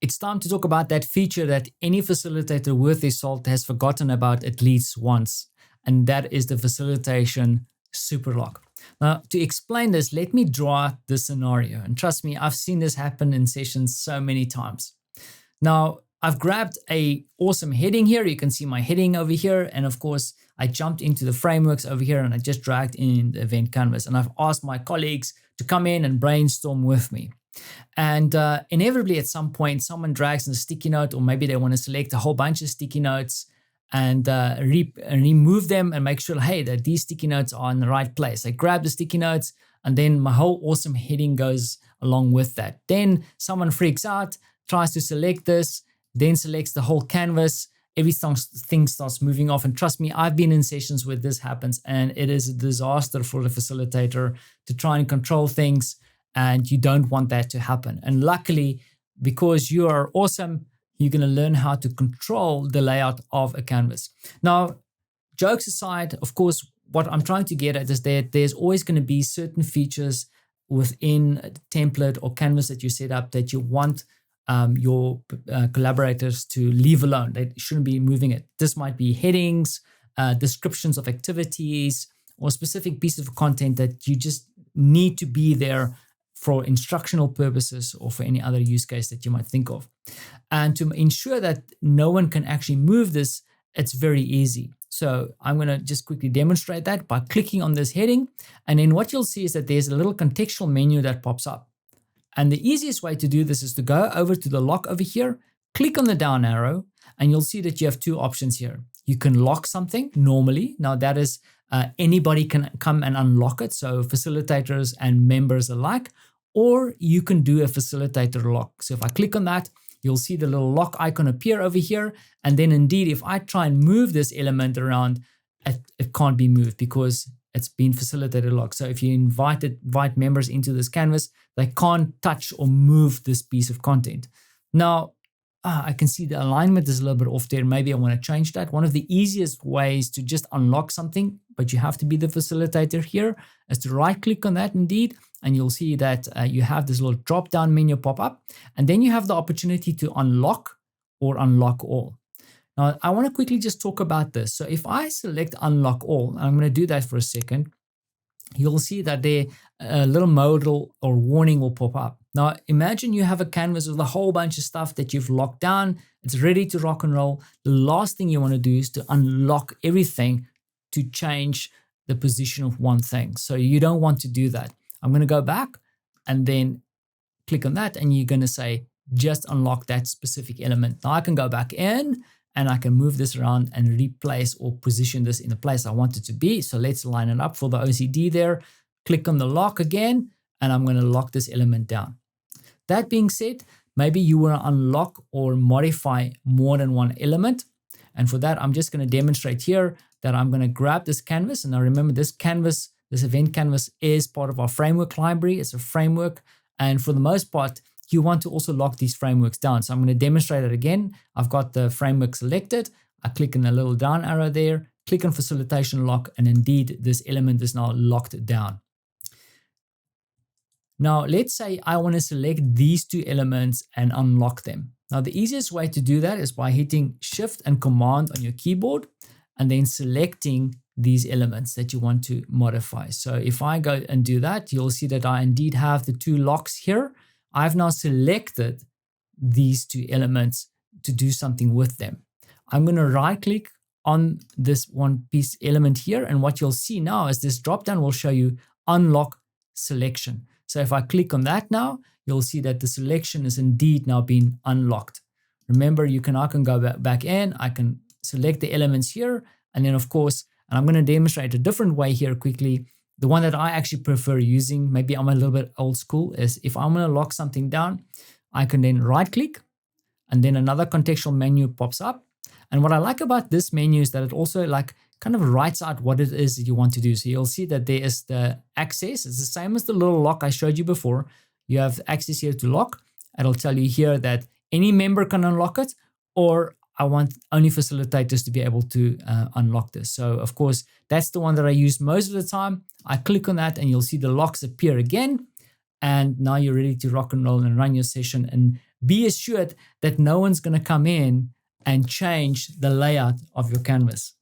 it's time to talk about that feature that any facilitator worth their salt has forgotten about at least once, and that is the facilitation superlock. Now, to explain this, let me draw out this scenario. And trust me, I've seen this happen in sessions so many times. Now, I've grabbed an awesome heading here. You can see my heading over here. And of course, I jumped into the frameworks over here and I just dragged in the event canvas. And I've asked my colleagues to come in and brainstorm with me. And inevitably, at some point, someone drags in a sticky note, or maybe they want to select a whole bunch of sticky notes and remove them and make sure, hey, that these sticky notes are in the right place. I grab the sticky notes and then my whole awesome heading goes along with that. Then someone freaks out, tries to select this, then selects the whole canvas. Everything starts moving off. And trust me, I've been in sessions where this happens and it is a disaster for the facilitator to try and control things, and you don't want that to happen. And luckily, because you are awesome, you're going to learn how to control the layout of a canvas. Now, jokes aside, of course, what I'm trying to get at is that there's always going to be certain features within a template or canvas that you set up that you want your collaborators to leave alone. They shouldn't be moving it. This might be headings, descriptions of activities, or specific pieces of content that you just need to be there for instructional purposes or for any other use case that you might think of. And to ensure that no one can actually move this, it's very easy. So I'm going to just quickly demonstrate that by clicking on this heading. And then what you'll see is that there's a little contextual menu that pops up. And the easiest way to do this is to go over to the lock over here, click on the down arrow, and you'll see that you have two options here. You can lock something normally. Now that is anybody can come and unlock it, so facilitators and members alike, or you can do a facilitator lock. So if I click on that, you'll see the little lock icon appear over here. And then indeed, if I try and move this element around, it can't be moved because it's been facilitator locked. So if you invite members into this canvas, they can't touch or move this piece of content. Now, I can see the alignment is a little bit off there. Maybe I want to change that. One of the easiest ways to just unlock something, but you have to be the facilitator here, is to right click on that indeed. And you'll see that you have this little drop down menu pop up. And then you have the opportunity to unlock or unlock all. Now, I want to quickly just talk about this. So if I select unlock all, I'm going to do that for a second, you'll see that there a little modal or warning will pop up. Now, imagine you have a canvas with a whole bunch of stuff that you've locked down. It's ready to rock and roll. The last thing you want to do is to unlock everything to change the position of one thing. So you don't want to do that. I'm going to go back and then click on that. And you're going to say, just unlock that specific element. Now I can go back in and I can move this around and replace or position this in the place I want it to be. So let's line it up for the OCD there. Click on the lock again, and I'm going to lock this element down. That being said, maybe you want to unlock or modify more than one element. And for that, I'm just going to demonstrate here that I'm going to grab this canvas. And now remember, this canvas, this event canvas is part of our framework library. It's a framework. And for the most part, you want to also lock these frameworks down. So I'm going to demonstrate it again. I've got the framework selected. I click on the little down arrow there, click on facilitation lock, and indeed this element is now locked down. Now, let's say I want to select these two elements and unlock them. Now, the easiest way to do that is by hitting Shift and Command on your keyboard and then selecting these elements that you want to modify. So if I go and do that, you'll see that I indeed have the two locks here. I've now selected these two elements to do something with them. I'm going to right click on this one piece element here. And what you'll see now is this drop down will show you unlock selection. So if I click on that now, you'll see that the selection is indeed now being unlocked. Remember, I can go back in, I can select the elements here. And then of course, and I'm going to demonstrate a different way here quickly. The one that I actually prefer using, maybe I'm a little bit old school, is if I'm going to lock something down, I can then right click and then another contextual menu pops up. And what I like about this menu is that it also kind of writes out what it is that you want to do. So you'll see that there is the access. It's the same as the little lock I showed you before. You have access here to lock. It'll tell you here that any member can unlock it, or I want only facilitators to be able to unlock this. So of course, that's the one that I use most of the time. I click on that and you'll see the locks appear again. And now you're ready to rock and roll and run your session. And be assured that no one's going to come in and change the layout of your canvas.